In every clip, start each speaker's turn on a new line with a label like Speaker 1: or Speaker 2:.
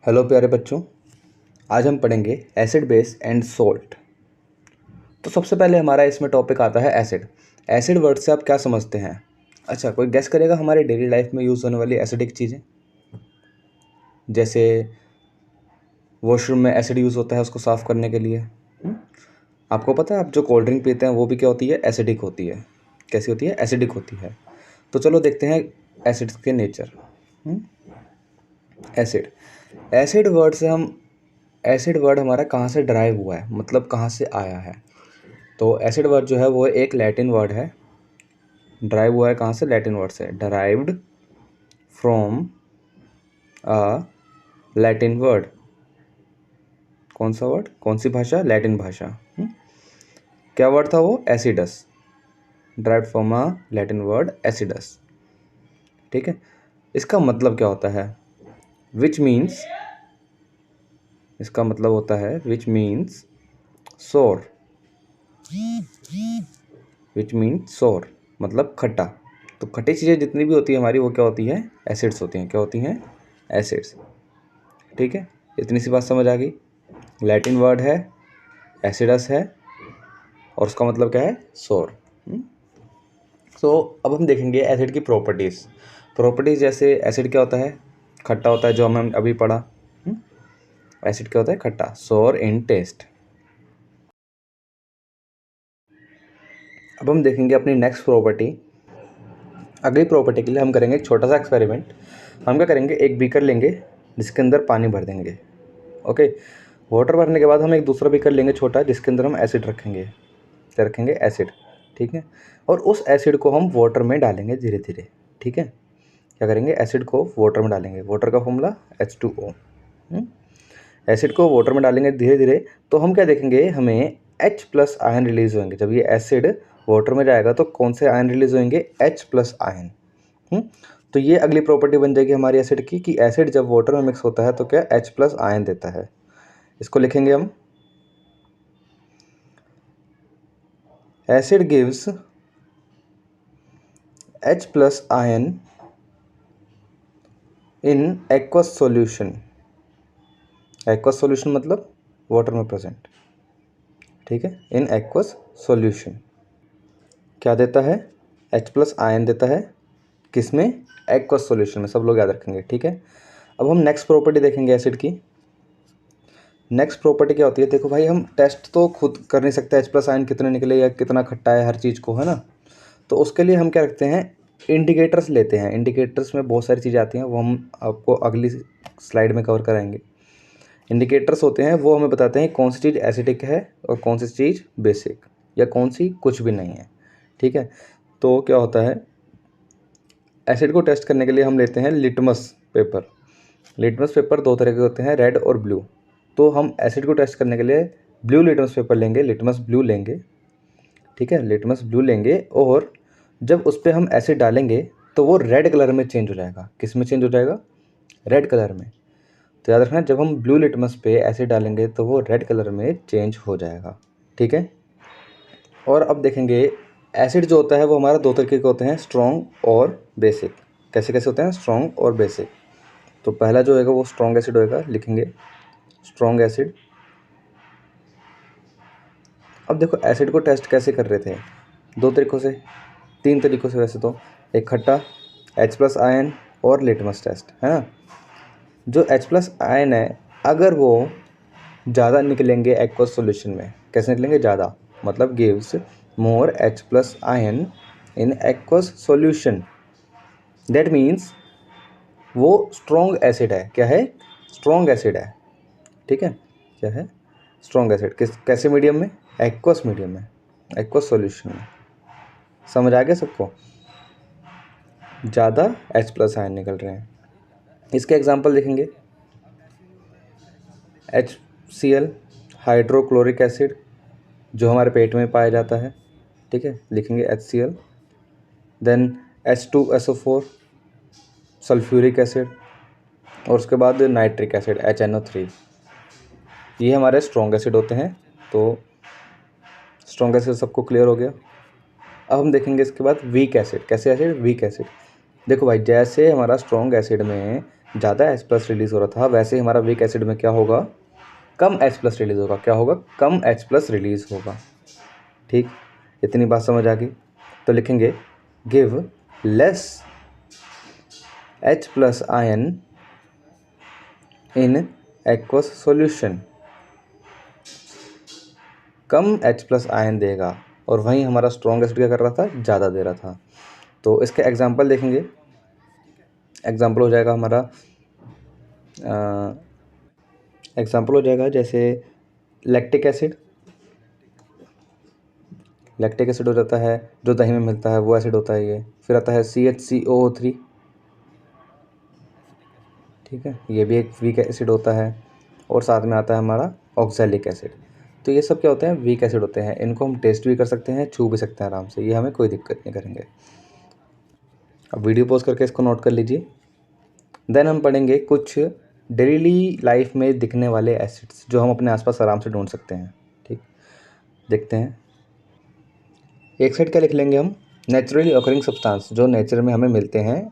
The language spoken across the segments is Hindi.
Speaker 1: हेलो प्यारे बच्चों, आज हम पढ़ेंगे एसिड बेस एंड सोल्ट। तो सबसे पहले हमारा इसमें टॉपिक आता है एसिड। एसिड वर्ड से आप क्या समझते हैं? अच्छा, कोई गेस करेगा हमारे डेली लाइफ में यूज़ होने वाली एसिडिक चीज़ें? जैसे वॉशरूम में एसिड यूज़ होता है उसको साफ़ करने के लिए। आपको पता है, आप जो कोल्ड ड्रिंक पीते हैं वो भी क्या होती है? एसिडिक होती है। कैसी होती है? एसिडिक होती है। तो चलो देखते हैं एसिड्स के नेचर। एसिड एसिड वर्ड से हम एसिड वर्ड हमारा कहाँ से ड्राइव हुआ है, मतलब कहाँ से आया है? तो एसिड वर्ड जो है वो एक लैटिन वर्ड है। ड्राइव हुआ है कहाँ से? लैटिन वर्ड से। Derived from a Latin word. कौन सा वर्ड? कौन सी भाषा? लैटिन भाषा। क्या वर्ड था वो? Acidus. Derived from a Latin word acidus. ठीक है, इसका मतलब क्या होता है? विच मीन्स, इसका मतलब होता है विच मीन्स सोर। विच मीन्स सोर मतलब खट्टा। तो खट्टी चीज़ें जितनी भी होती है हमारी, वो क्या होती है? एसिड्स होती हैं। क्या होती हैं? एसिड्स। ठीक है, इतनी सी बात समझ आ गई। लैटिन वर्ड है, एसिडस है, और उसका मतलब क्या है? सोर। सो अब हम देखेंगे एसिड की प्रॉपर्टीज़। प्रॉपर्टीज़ जैसे एसिड क्या होता है? खट्टा होता है, जो हमने अभी पढ़ा। एसिड क्या होता है? खट्टा। सोर इन टेस्ट। अब हम देखेंगे अपनी नेक्स्ट प्रॉपर्टी। अगली प्रॉपर्टी के लिए हम करेंगे एक छोटा सा एक्सपेरिमेंट। हम क्या करेंगे, एक बीकर लेंगे जिसके अंदर पानी भर देंगे। ओके, वाटर भरने के बाद हम एक दूसरा बीकर लेंगे छोटा, जिसके अंदर हम एसिड रखेंगे। क्या रखेंगे? एसिड। ठीक है, और उस एसिड को हम वाटर में डालेंगे धीरे धीरे। ठीक है, क्या करेंगे? एसिड को वाटर में डालेंगे। वाटर का फॉर्मूला H2O। एसिड को वाटर में डालेंगे धीरे धीरे, तो हम क्या देखेंगे? हमें H+ आयन रिलीज होंगे। जब ये एसिड वाटर में जाएगा तो कौन से आयन रिलीज होंगे? H+ ion. तो ये अगली प्रॉपर्टी बन जाएगी हमारी एसिड की, कि एसिड जब वाटर में मिक्स होता है तो क्या H+ आयन देता है। इसको लिखेंगे हम, acid gives H+ ion in aqueous solution. Aqueous solution मतलब वाटर में प्रेजेंट। ठीक है, इन एक्वस सॉल्यूशन क्या देता है? H+ आयन देता है। किस में? एक्वस सॉल्यूशन में। सब लोग याद रखेंगे। ठीक है, अब हम नेक्स्ट प्रॉपर्टी देखेंगे एसिड की। नेक्स्ट प्रॉपर्टी क्या होती है? देखो भाई, हम टेस्ट तो खुद कर नहीं सकते H+ आयन कितने निकले या कितना खट्टा है हर चीज़ को, है ना? तो उसके लिए हम क्या रखते हैं? इंडिकेटर्स लेते हैं। इंडिकेटर्स में बहुत सारी चीज़ें आती हैं, वो हम आपको अगली स्लाइड में कवर कराएंगे। इंडिकेटर्स होते हैं, वो हमें बताते हैं कौन सी चीज़ एसिडिक है और कौन सी चीज़ बेसिक, या कौन सी कुछ भी नहीं है। ठीक है, तो क्या होता है, एसिड को टेस्ट करने के लिए हम लेते हैं लिटमस पेपर। लिटमस पेपर दो तरह के होते हैं, रेड और ब्लू। तो हम एसिड को टेस्ट करने के लिए ब्लू लिटमस पेपर लेंगे, लिटमस ब्लू लेंगे। ठीक है, लिटमस ब्लू लेंगे, और जब उस पर हम एसिड डालेंगे तो वो रेड कलर में चेंज हो जाएगा। किस में चेंज हो जाएगा? रेड कलर में। तो याद रखना, जब हम ब्लू लिटमस पे एसिड डालेंगे तो वो रेड कलर में चेंज हो जाएगा। ठीक है, और अब देखेंगे एसिड जो होता है वो हमारा दो तरीके के होते हैं, स्ट्रॉन्ग और बेसिक। कैसे कैसे होते हैं? स्ट्रॉन्ग और बेसिक। तो पहला जो होगा वो स्ट्रॉन्ग एसिड होएगा, लिखेंगे स्ट्रॉन्ग एसिड। अब देखो एसिड को टेस्ट कैसे कर रहे थे? दो तरीक़ों से, तीन तरीक़ों से वैसे तो। एक खट्टा, H+ आयन, और लिटमस टेस्ट, है ना? जो H+ आयन है, अगर वो ज़्यादा निकलेंगे एक्वस सॉल्यूशन में। कैसे निकलेंगे? ज़्यादा, मतलब gives more H+ ion in aqueous solution. That means वो स्ट्रॉन्ग एसिड है। क्या है? स्ट्रॉन्ग एसिड है। ठीक है, क्या है? Strong acid. कैसे मीडियम में? एक्वस मीडियम में, एक्वस सॉल्यूशन में। समझ आ गया सबको? ज़्यादा H+ आयन निकल रहे हैं। इसके एग्जांपल देखेंगे, HCl, हाइड्रोक्लोरिक एसिड, जो हमारे पेट में पाया जाता है। ठीक है, लिखेंगे HCl। Then H2SO4, sulphuric acid, और उसके बाद नाइट्रिक एसिड HNO3। ये हमारे स्ट्रॉन्ग एसिड होते हैं। तो स्ट्रॉन्ग एसिड सबको क्लियर हो गया। अब हम देखेंगे इसके बाद वीक एसिड। कैसे एसिड? Weak acid. देखो भाई, जैसे हमारा स्ट्रॉन्ग एसिड में ज़्यादा H प्लस रिलीज़ हो रहा था, वैसे ही हमारा वीक एसिड में क्या होगा, कम H प्लस रिलीज़ होगा। क्या होगा, कम H प्लस रिलीज़ होगा। ठीक, इतनी बात समझ आ गई। तो लिखेंगे give less H plus ion in aqueous solution. Come H plus ion देगा, और वहीं हमारा स्ट्रॉन्ग एसिड क्या कर रहा था, ज़्यादा दे रहा था। तो इसके एग्जाम्पल देखेंगे। एग्जाम्पल हो जाएगा हमारा एग्जाम्पल हो जाएगा जैसे लैक्टिक एसिड। लैक्टिक एसिड हो जाता है, जो दही में मिलता है वो एसिड होता है ये। फिर आता है CHCOO3, ठीक है, ये भी एक वीक एसिड होता है। और साथ में आता है हमारा ऑक्सैलिक एसिड। तो ये सब क्या होते हैं, वीक एसिड होते हैं। इनको हम टेस्ट भी कर सकते हैं, छू भी सकते हैं आराम से, ये हमें कोई दिक्कत नहीं करेंगे। अब वीडियो पॉज करके इसको नोट कर लीजिए। देन हम पढ़ेंगे कुछ डेली लाइफ में दिखने वाले एसिड्स जो हम अपने आसपास आराम से ढूंढ सकते हैं। ठीक, देखते हैं। एक साइड क्या लिख लेंगे हम, नेचुरली ऑकरिंग सब्सटेंस, जो नेचर में हमें मिलते हैं,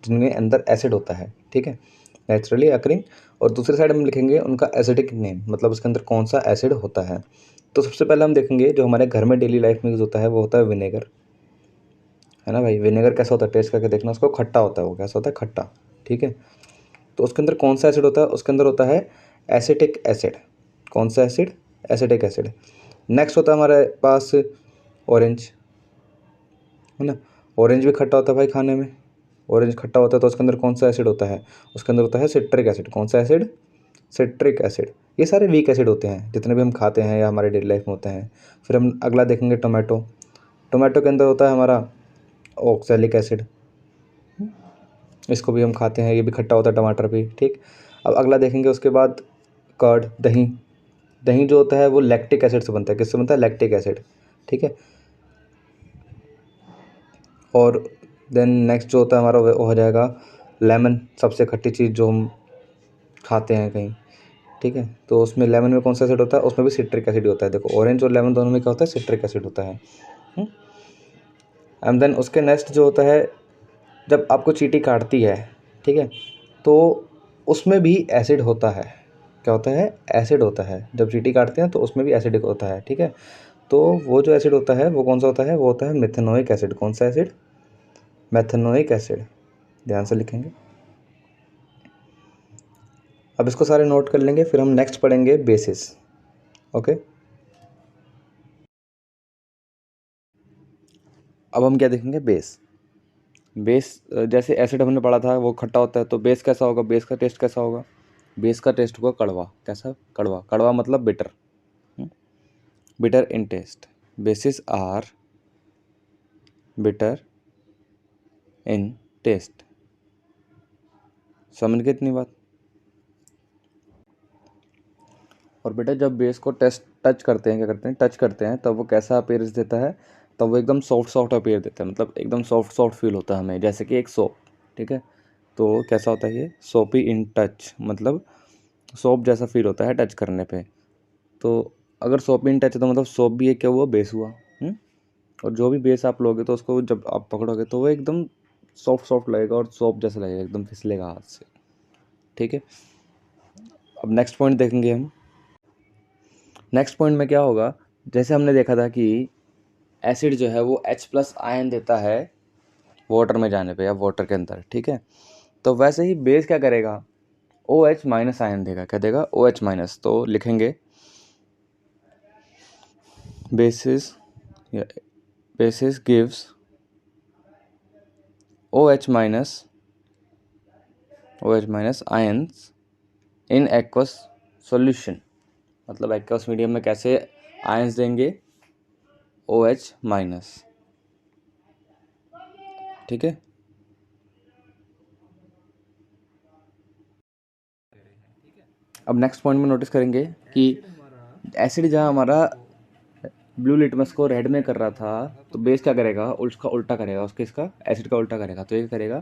Speaker 1: जिनमें अंदर एसिड होता है। ठीक है, नेचुरली ऑकरिंग। और दूसरी साइड हम लिखेंगे उनका एसिडिक नेम, मतलब उसके अंदर कौन सा एसिड होता है। तो सबसे पहले हम देखेंगे जो हमारे घर में डेली लाइफ में यूज़ होता है वो होता है विनेगर, है ना भाई। विनेगर कैसा होता है, टेस्ट करके देखना उसको, खट्टा होता है वो। कैसा होता है, खट्टा। ठीक है, तो उसके अंदर कौन सा एसिड होता है, उसके अंदर होता है एसिटिक एसिड। कौन सा एसिड, एसिटिक एसिड। नेक्स्ट होता है हमारे पास ऑरेंज, है ना। ऑरेंज भी खट्टा होता है भाई खाने में। ऑरेंज खट्टा होता है तो उसके अंदर कौन सा एसिड होता है, उसके अंदर होता है सिट्रिक एसिड। कौन सा एसिड, सिट्रिक एसिड। ये सारे वीक एसिड होते हैं जितने भी हम खाते हैं या हमारे डेली लाइफ में होते हैं। फिर हम अगला देखेंगे टोमेटो। टोमेटो के अंदर होता है हमारा ऑक्सैलिक एसिड, इसको भी हम खाते हैं, ये भी खट्टा होता है, टमाटर भी। ठीक, अब अगला देखेंगे उसके बाद कर्ड, दही। दही जो होता है वो लैक्टिक एसिड से बनता है। किससे बनता है, लैक्टिक एसिड। ठीक है, और देन नेक्स्ट जो होता है हमारा वो हो जाएगा लेमन, सबसे खट्टी चीज़ जो हम खाते हैं कहीं। ठीक है, तो उसमें लेमन में कौन सा एसिड होता है, उसमें भी सिट्रिक एसिड होता है। देखो ऑरेंज और लेमन दोनों में क्या होता है, सिट्रिक एसिड होता है। एंड देन उसके नेक्स्ट जो होता है, जब आपको चींटी काटती है, ठीक है, तो उसमें भी एसिड होता है। क्या होता है, एसिड होता है। जब चींटी काटते हैं तो उसमें भी एसिड होता है। ठीक है, तो वो जो एसिड होता है वो कौन सा होता है, वो होता है मेथेनोइक एसिड। कौन सा एसिड, मेथेनोइक एसिड। ध्यान से लिखेंगे। अब इसको सारे नोट कर लेंगे, फिर हम नेक्स्ट पढ़ेंगे बेसिस। ओके, अब हम क्या देखेंगे, बेस। बेस जैसे एसिड हमने पढ़ा था वो खट्टा होता है, तो बेस कैसा होगा, बेस का टेस्ट कैसा होगा, बेस का टेस्ट होगा कड़वा। कैसा, कड़वा। कड़वा मतलब bitter, bitter in taste. Bases are bitter in taste. समझ गए इतनी बात। और बेटा जब बेस को टच करते हैं, क्या करते हैं, टच करते हैं, तब वो कैसा अपीयरेंस देता है, तब वो एकदम सॉफ्ट सॉफ्ट अपीयर देता है। मतलब एकदम सॉफ्ट सॉफ्ट फील होता है हमें, जैसे कि एक सोप। ठीक है, तो कैसा होता है ये, सोपी इन टच, मतलब सोप जैसा फील होता है टच करने पे। तो अगर सोप इन टच है तो मतलब सोप भी एक क्या हुआ, बेस हुआ। और जो भी बेस आप लोगे तो उसको जब आप पकड़ोगे तो वो एकदम सॉफ्ट सॉफ्ट लगेगा और सोप जैसा लगेगा, एकदम फिसलेगा हाथ से। ठीक है, अब नेक्स्ट पॉइंट देखेंगे हम। नेक्स्ट पॉइंट में क्या होगा, जैसे हमने देखा था कि एसिड जो है वो H प्लस आयन देता है वाटर में जाने पे या वाटर के अंदर। ठीक है, तो वैसे ही बेस क्या करेगा, OH माइनस आयन देगा। क्या देगा, OH माइनस। तो लिखेंगे basis, basis gives OH minus, OH minus ions in aqueous solution. मतलब एक्वस मीडियम में कैसे आयंस देंगे, OH माइनस। ठीक है, अब नेक्स्ट पॉइंट में नोटिस करेंगे कि एसिड जहाँ हमारा ब्लू लिटमस को रेड में कर रहा था, तो बेस क्या करेगा, उसका उल्टा करेगा, उसके इसका एसिड का उल्टा करेगा। तो ये करेगा,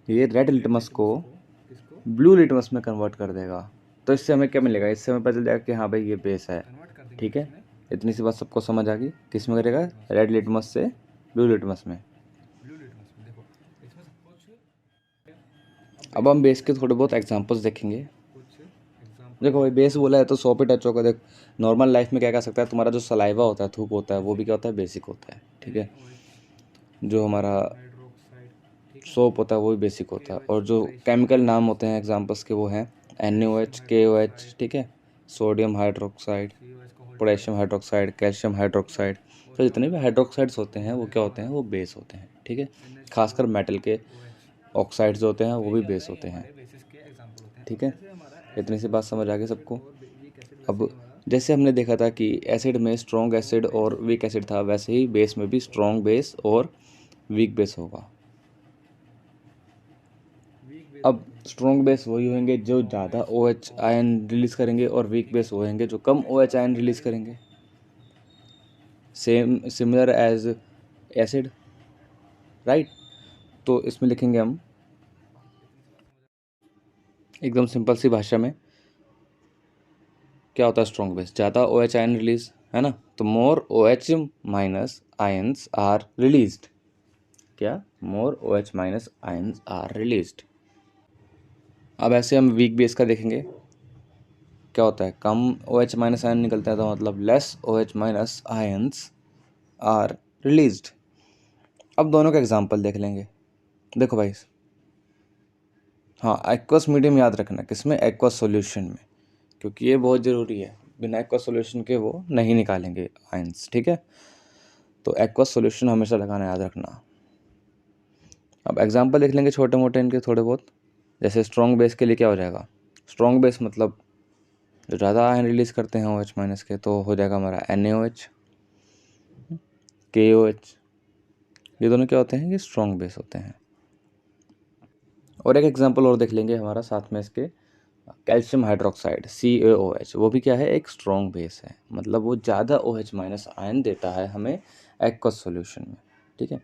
Speaker 1: ये रेड लिटमस को ब्लू लिटमस में कन्वर्ट कर देगा। तो इससे हमें क्या मिलेगा, इससे हमें पता चल जाएगा कि हाँ भाई ये बेस है। ठीक है, इतनी सी बात सबको समझ आ गई। किस में करेगा, रेड लिटमस से ब्लू लिटमस में। अब हम बेस के थोड़े बहुत एग्जांपल्स देखेंगे। देखो भाई बेस बोला है तो 100 पे टच होगा। देख नॉर्मल लाइफ में क्या कर सकता है, तुम्हारा जो सलाइवा होता है, थूक होता है, वो भी क्या होता है, बेसिक होता है, ठीक है। जो हमारा सोप होता है वो भी बेसिक होता है। और जो केमिकल नाम होते हैं एग्जांपल्स के वो हैं NaOH, KOH, ठीक है, sodium hydroxide, potassium hydroxide, calcium hydroxide. तो जितने भी हाइड्रोक्साइड्स होते हैं वो क्या होते हैं, वो बेस होते हैं, ठीक है। खासकर मेटल के ऑक्साइड्स जो होते हैं वो भी बेस होते हैं, ठीक है। इतनी सी बात समझ आ गई सबको। अब जैसे हमने देखा था कि एसिड में स्ट्रॉन्ग एसिड और वीक एसिड था, वैसे ही बेस में भी स्ट्रॉन्ग बेस और वीक बेस होगा। अब स्ट्रॉन्ग बेस वही होंगे जो ज़्यादा OH आयन रिलीज़ करेंगे, और वीक बेस वो होंगे जो कम OH आयन रिलीज़ करेंगे। Same similar as acid, right. तो इसमें लिखेंगे हम एकदम सिंपल सी भाषा में, क्या होता है स्ट्रॉन्ग बेस, ज़्यादा OH आयन रिलीज, है ना। तो more OH minus ions are released. क्या, more OH minus ions are released. अब ऐसे हम वीक बेस का देखेंगे, क्या होता है, कम OH माइनस आयन निकलता है, तो मतलब less OH minus ions are released. अब दोनों का एग्जांपल देख लेंगे। देखो भाई, हाँ एक्वस मीडियम याद रखना, किसमें, एक्वस सॉल्यूशन में, क्योंकि ये बहुत ज़रूरी है, बिना एक्वस सॉल्यूशन के वो नहीं निकालेंगे आयंस, ठीक है। तो एक्वस सॉल्यूशन हमेशा लगाना याद रखना। अब एग्जांपल देख लेंगे छोटे मोटे इनके थोड़े बहुत। जैसे स्ट्रॉन्ग बेस के लिए क्या हो जाएगा, स्ट्रॉन्ग बेस मतलब जो ज़्यादा आयन रिलीज़ करते हैं OH माइनस के, तो हो जाएगा हमारा NaOH, KOH। ये दोनों क्या होते हैं, ये स्ट्रॉन्ग बेस होते हैं। और एक एग्जांपल और देख लेंगे हमारा साथ में इसके, कैल्शियम हाइड्रोक्साइड CaOH, वो भी क्या है, एक स्ट्रॉन्ग बेस है, मतलब वो ज़्यादा OH माइनस आयन देता है हमें एक्वस सॉल्यूशन में, ठीक है।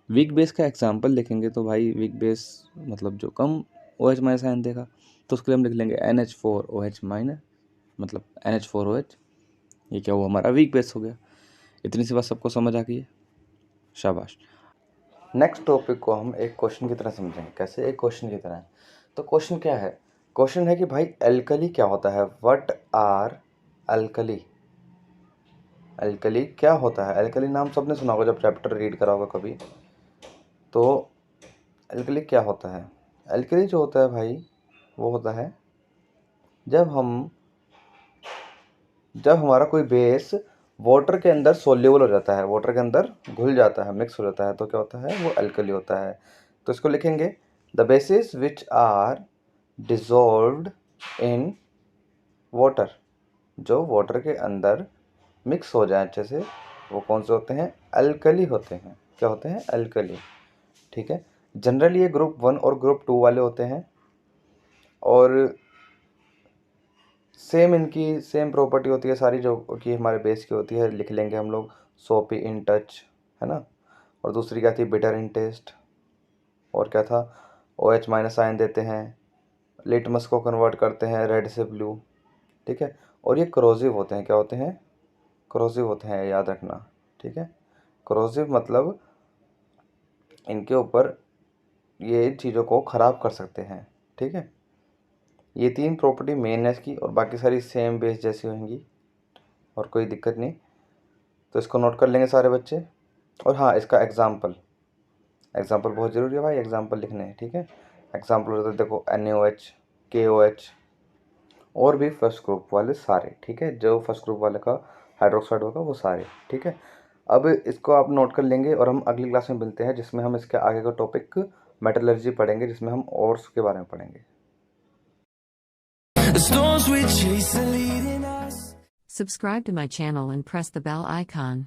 Speaker 1: वीक बेस का एग्जांपल देखेंगे तो भाई वीक बेस मतलब जो कम OH माइनस आयन देगा, तो उसके लिए हम लिख लेंगे NH4OH माइनस, मतलब NH4OH। ये क्या हुआ, हमारा वीक बेस हो गया। इतनी सी बात सबको समझ आ गई है, शाबाश। नेक्स्ट टॉपिक को हम एक क्वेश्चन की तरह समझेंगे। कैसे, एक क्वेश्चन की तरह। तो क्वेश्चन क्या है, क्वेश्चन है कि भाई एल्कली क्या होता है, व्हाट आर एल्कली। एल्कली क्या होता है, एल्कली नाम सबने सुना होगा जब चैप्टर रीड करा होगा कभी। तो एल्कली क्या होता है, एल्कली जो होता है भाई वो होता है जब हमारा कोई बेस वाटर के अंदर सोल्यूबल हो जाता है, वाटर के अंदर घुल जाता है, मिक्स हो जाता है, तो क्या होता है, वो एल्कली होता है। तो इसको लिखेंगे, the bases which are dissolved in water, जो वाटर के अंदर मिक्स हो जाए अच्छे से, वो कौन से होते हैं, एल्कली होते हैं। क्या होते हैं, एल्कली, ठीक है। जनरली ये ग्रुप 1 और ग्रुप 2 वाले होते हैं, और सेम इनकी सेम प्रॉपर्टी होती है सारी जो कि हमारे बेस की होती है। लिख लेंगे हम लोग, सोपी इन टच, है ना। और दूसरी क्या थी, बिटर इन टेस्ट। और क्या था, OH माइनस आयन देते हैं, लिटमस को कन्वर्ट करते हैं रेड से ब्लू, ठीक है। और ये क्रोजिव होते हैं, क्या होते हैं, क्रोजिव होते हैं, याद रखना, ठीक है। क्रोजिव मतलब इनके ऊपर ये चीज़ों को ख़राब कर सकते हैं, ठीक है। ये 3 प्रॉपर्टी मेन है इसकी, और बाकी सारी सेम बेस जैसी होंगी और कोई दिक्कत नहीं। तो इसको नोट कर लेंगे सारे बच्चे। और हाँ, इसका एग्जाम्पल बहुत ज़रूरी है भाई, एग्जाम्पल लिखने हैं, ठीक है। एग्जाम्पल होता है, देखो NaOH, KOH, और भी फर्स्ट ग्रुप वाले सारे, ठीक है। जो फर्स्ट ग्रुप वाले का हाइड्रोक्साइड होगा वो सारे, ठीक है। अब इसको आप नोट कर लेंगे, और हम अगली क्लास में मिलते हैं जिसमें हम इसके आगे का टॉपिक मेटलर्जी पढ़ेंगे, जिसमें हम ओर्स के बारे में पढ़ेंगे।
Speaker 2: Subscribe to my channel and press the bell icon.